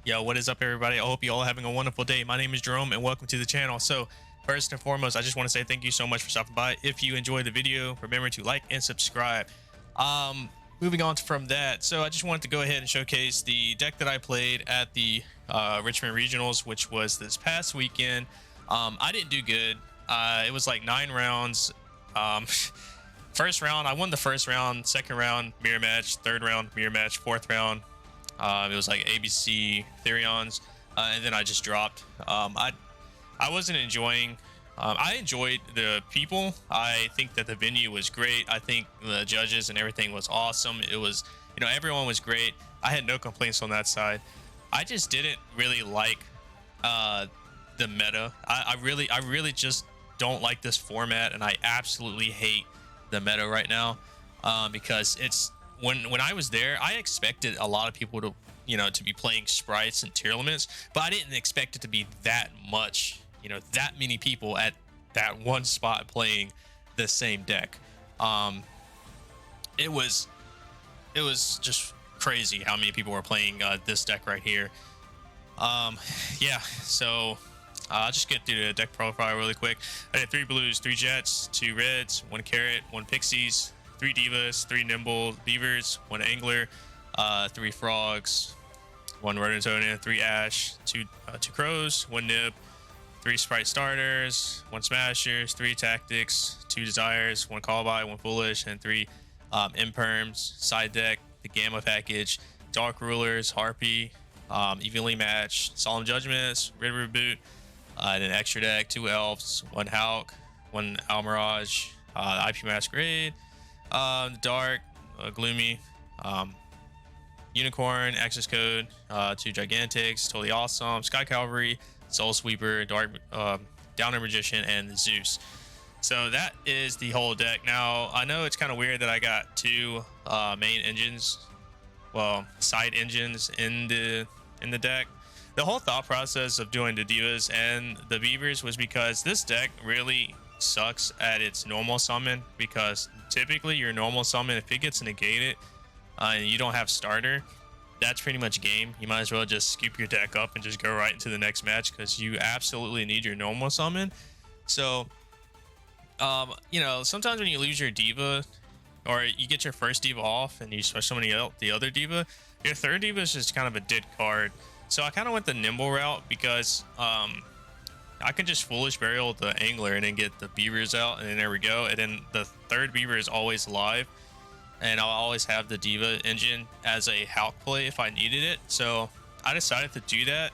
Yo, what is up, everybody? I hope you all are having a wonderful day. My name is Jerome, and welcome to the channel. So, first and foremost, I just want to say thank you so much for stopping by. If you enjoyed the video, remember to like and subscribe. Moving on from that, so I just wanted to go ahead and showcase the deck that I played at the Richmond Regionals, which was this past weekend. I didn't do good. It was like 9 rounds. First round, I won the first round. Second round, mirror match. Third round, mirror match. Fourth round, it was like ABC Therions, and then I just dropped. I wasn't enjoying. I enjoyed the people. I think that the venue was great. I think the judges and everything was awesome. It was, everyone was great. I had no complaints on that side. I just didn't really like the meta. I really just don't like this format, and I absolutely hate the meta right now, because it's when I was there, I expected a lot of people to to be playing sprites and tier limits, but I didn't expect it to be that much, that many people at that one spot playing the same deck. It was just crazy how many people were playing this deck right here. Yeah, so I'll just get through the deck profile really quick. I did 3 blues, 3 jets, 2 reds, 1 carrot, 1 pixies, 3 divas, 3 nimble beavers, 1 angler, 3 frogs, 1 rotatonia, 3 ash, 2 crows, 1 nib, 3 sprite starters, 1 smashers, 3 tactics, 2 desires, 1 call by, 1 foolish, and 3 imperms. Side deck, the gamma package, dark rulers, harpy, evenly matched, solemn judgments, river boot, and an extra deck, 2 elves, 1 Hawk, 1 Almirage, IP Masquerade, dark, gloomy, unicorn, access code, 2 gigantics, totally awesome, sky cavalry, soul sweeper, dark, downer magician, and Zeus. So that is the whole deck. Now I know it's kind of weird that I got 2 main engines, well, side engines in the deck. The whole thought process of doing the divas and the beavers was because this deck really sucks at its normal summon, because typically your normal summon, if it gets negated and you don't have starter, that's pretty much game. You might as well just scoop your deck up and just go right into the next match, because you absolutely need your normal summon. So sometimes when you lose your diva, or you get your first diva off and you switch somebody else, the other diva, your third diva is just kind of a dead card. So I kind of went the nimble route, because I can just foolish burial the angler and then get the beavers out, and then there we go. And then the third beaver is always live, and I'll always have the diva engine as a Hawk play if I needed it. So I decided to do that.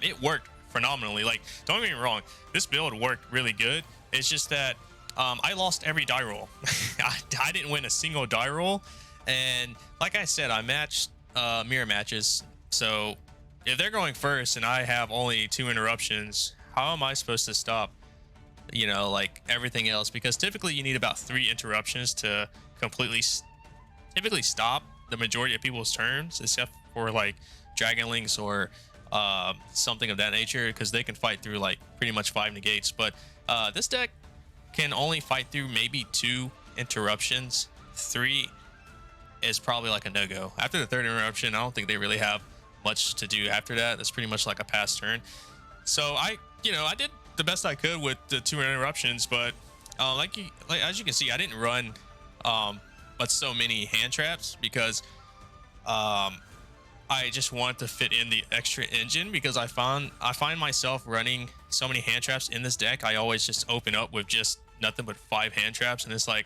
It worked phenomenally. Like, don't get me wrong, this build worked really good. It's just that I lost every die roll. I didn't win a single die roll, and like I said, I matched mirror matches. So if they're going first and I have only 2 interruptions, how am I supposed to stop like everything else? Because typically you need about 3 interruptions to completely typically stop the majority of people's turns, except for like dragonlings or something of that nature, because they can fight through like pretty much 5 negates. But this deck can only fight through maybe 2 interruptions. 3 is probably like a no-go. After the 3rd interruption, I don't think they really have much to do after that. That's pretty much like a pass turn. So I did the best I could with the 2 interruptions, but as you can see, I didn't run but so many hand traps, because I just want to fit in the extra engine, because I find myself running so many hand traps in this deck. I always just open up with just nothing but 5 hand traps, and it's like,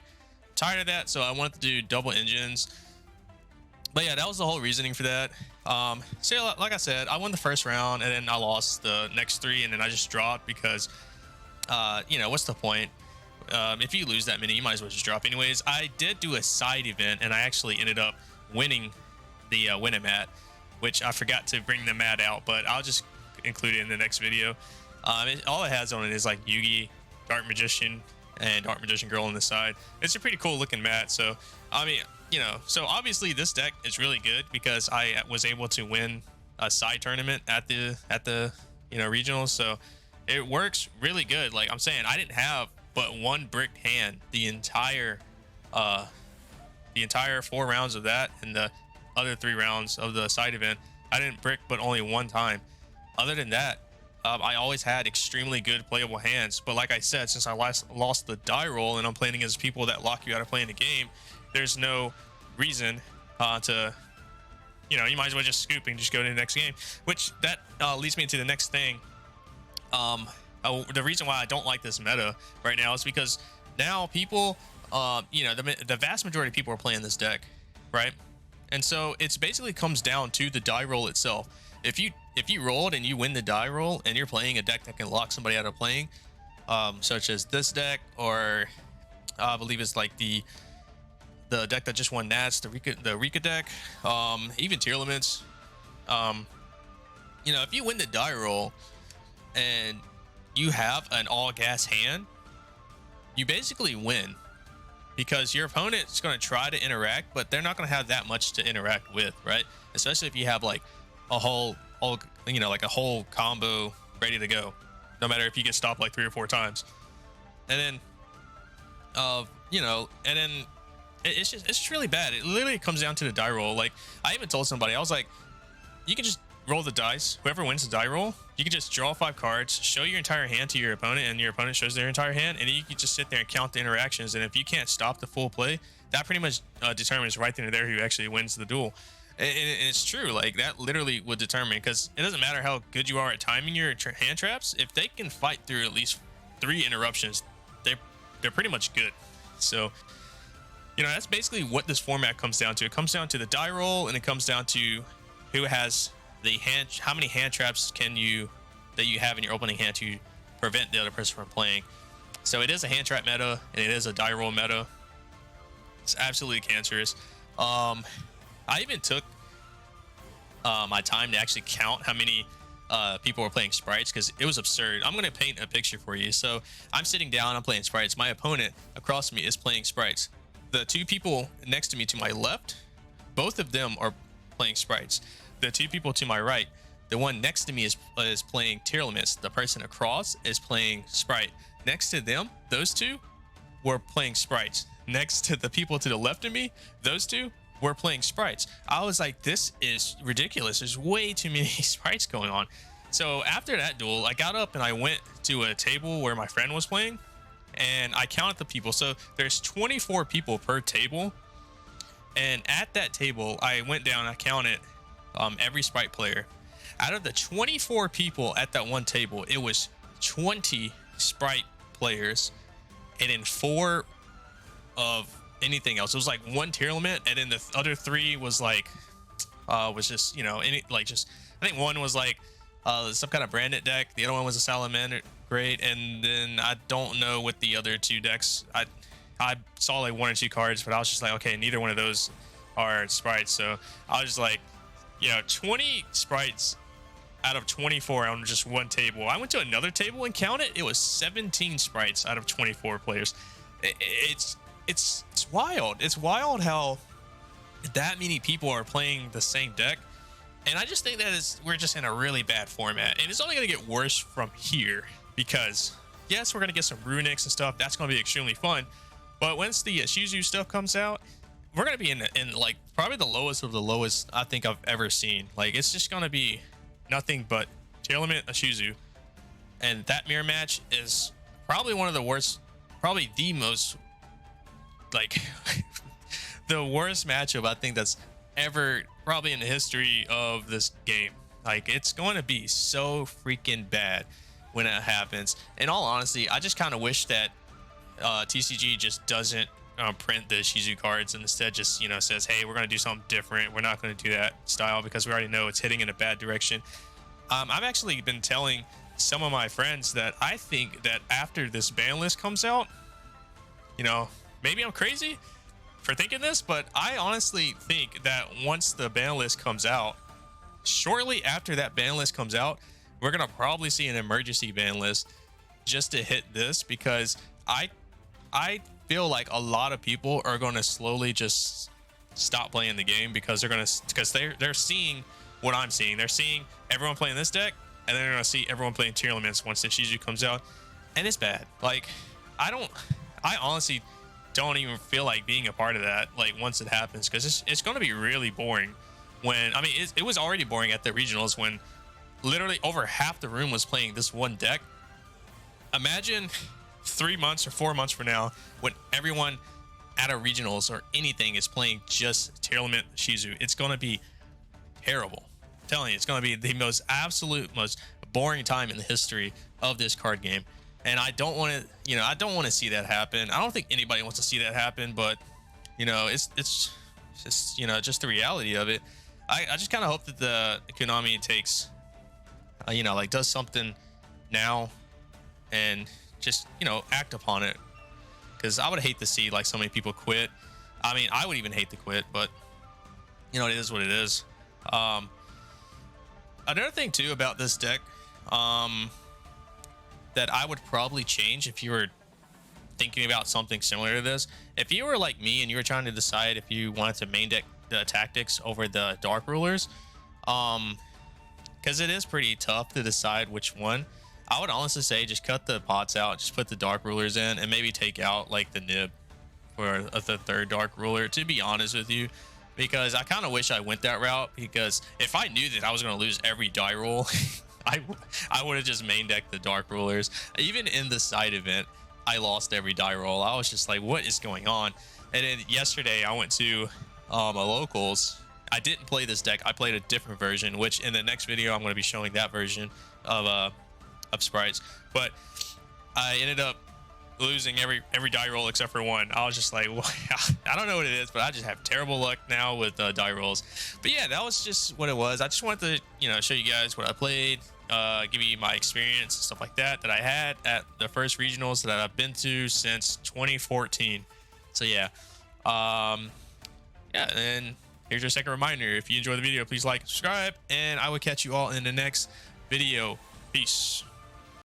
tired of that. So I wanted to do double engines. But yeah, that was the whole reasoning for that. So like I said, I won the first round, and then I lost the next 3, and then I just dropped, because what's the point? If you lose that many, you might as well just drop anyways. I did do a side event, and I actually ended up winning the Win-A-Mat, which I forgot to bring the mat out, but I'll just include it in the next video. All it has on it is like Yugi, Dark Magician, and Dark Magician Girl on the side. It's a pretty cool looking mat. So I mean, so obviously this deck is really good, because I was able to win a side tournament at the regionals. So it works really good. Like I'm saying, I didn't have but 1 bricked hand the entire 4 rounds of that, and the other 3 rounds of the side event I didn't brick but only one time. Other than that, I always had extremely good playable hands. But like I said, since I lost the die roll and I'm playing against people that lock you out of playing the game, there's no reason to, you might as well just scoop and just go to the next game. Which that leads me to the next thing. The reason why I don't like this meta right now is because now people, the vast majority of people are playing this deck, right? And so it's basically comes down to the die roll itself. If you rolled and you win the die roll and you're playing a deck that can lock somebody out of playing, such as this deck, or I believe it's like the deck that just won Nats, the Rika deck, even Tier Limits. If you win the die roll and you have an all gas hand, you basically win, because your opponent's going to try to interact, but they're not going to have that much to interact with, right? Especially if you have like a whole combo ready to go, no matter if you get stopped like 3 or 4 times. And then it's just really bad. It literally comes down to the die roll. Like, I even told somebody, I was like, you can just roll the dice. Whoever wins the die roll, you can just draw 5 cards, show your entire hand to your opponent, and your opponent shows their entire hand, and then you can just sit there and count the interactions. And if you can't stop the full play, that pretty much determines right then and there who actually wins the duel. And it's true, like that literally would determine, because it doesn't matter how good you are at timing your hand traps. If they can fight through at least 3 interruptions, they're pretty much good. So that's basically what this format comes down to. It comes down to the die roll, and it comes down to who has how many hand traps that you have in your opening hand to prevent the other person from playing. So it is a hand trap meta, and it is a die roll meta. It's absolutely cancerous. I even took my time to actually count how many people were playing sprites, because it was absurd. I'm going to paint a picture for you. So I'm sitting down, I'm playing sprites. My opponent across from me is playing sprites. The 2 people next to me to my left, both of them are playing sprites. The 2 people to my right, the one next to me is playing Tier Limits. The person across is playing sprite. Next to them, those 2 were playing sprites. Next to the people to the left of me, those 2 were playing sprites. I was like, this is ridiculous. There's way too many sprites going on. So after that duel, I got up and I went to a table where my friend was playing, and I counted the people. So there's 24 people per table. And at that table, I went down, I counted every sprite player. Out of the 24 people at that one table, it was 20 sprite players, and then 4 of anything else. It was like 1 Tier Limit, and then the other 3 was like was just I think 1 was like some kind of branded deck. The other one was a Salamander, great. And then I don't know what the other 2 decks. I saw like 1 or 2 cards, but I was just like, okay, neither one of those are sprites. So I was just like, 20 sprites out of 24 on just one table. I went to another table and counted. It was 17 sprites out of 24 players. It's wild. It's wild how that many people are playing the same deck. And I just think that we're just in a really bad format. And it's only going to get worse from here, because yes, we're going to get some Runics and stuff. That's going to be extremely fun. But once the Shizu stuff comes out, we're going to be in like probably the lowest of the lowest I think I've ever seen. Like, it's just going to be nothing but Tier Limit, Shizu. And that mirror match is probably one of the worst, probably the most, like, the worst matchup I think that's ever probably in the history of this game. Like, it's going to be so freaking bad when it happens. In all honesty, I just kind of wish that TCG just doesn't print the Shizu cards, and instead just says, hey, we're going to do something different. We're not going to do that style, because we already know it's hitting in a bad direction. I've actually been telling some of my friends that I think that after this ban list comes out, maybe I'm crazy for thinking this, but I honestly think that once the ban list comes out, shortly after that ban list comes out, we're going to probably see an emergency ban list just to hit this, because I feel like a lot of people are going to slowly just stop playing the game, because they're seeing what I'm seeing. They're seeing everyone playing this deck, and then they're going to see everyone playing Tier Limits once the Shizu comes out, and it's bad. Like, I honestly don't even feel like being a part of that, like, once it happens, because it's going to be really boring. when, I mean, it was already boring at the regionals when literally over half the room was playing this one deck. Imagine 3 months or 4 months from now when everyone at a regionals or anything is playing just Tearlament Shizu. It's going to be terrible. I'm telling you, it's going to be the most absolute, most boring time in the history of this card game. And I don't want to, you know, I don't want to see that happen. I don't think anybody wants to see that happen, but you know, it's just, you know, just the reality of it. I just kind of hope that the Konami takes, you know, like does something now and just, you know, act upon it. Because I would hate to see like so many people quit. I mean, I would even hate to quit, but you know, it is what it is. Another thing too about this deck, that I would probably change if you were thinking about something similar to this. If you were like me and you were trying to decide if you wanted to main deck the tactics over the Dark Rulers, because it is pretty tough to decide which one. I would honestly say just cut the pots out, just put the Dark Rulers in, and maybe take out like the nib for the third Dark Ruler, to be honest with you, because I kind of wish I went that route, because if I knew that I was going to lose every die roll, I would have just main decked the Dark Rulers. Even in the side event, I lost every die roll. I was just like, what is going on? And then yesterday I went to a locals. I didn't play this deck. I played a different version, which in the next video I'm going to be showing that version of sprites. But I ended up losing every die roll except for one. I was just like, well, I don't know what it is, but I just have terrible luck now with die rolls. But yeah, that was just what it was. I just wanted to, you know, show you guys what I played, give you my experience and stuff like that I had at the first regionals that I've been to since 2014. So yeah, yeah, and here's your second reminder. If you enjoyed the video, please like and subscribe, and I will catch you all in the next video. Peace.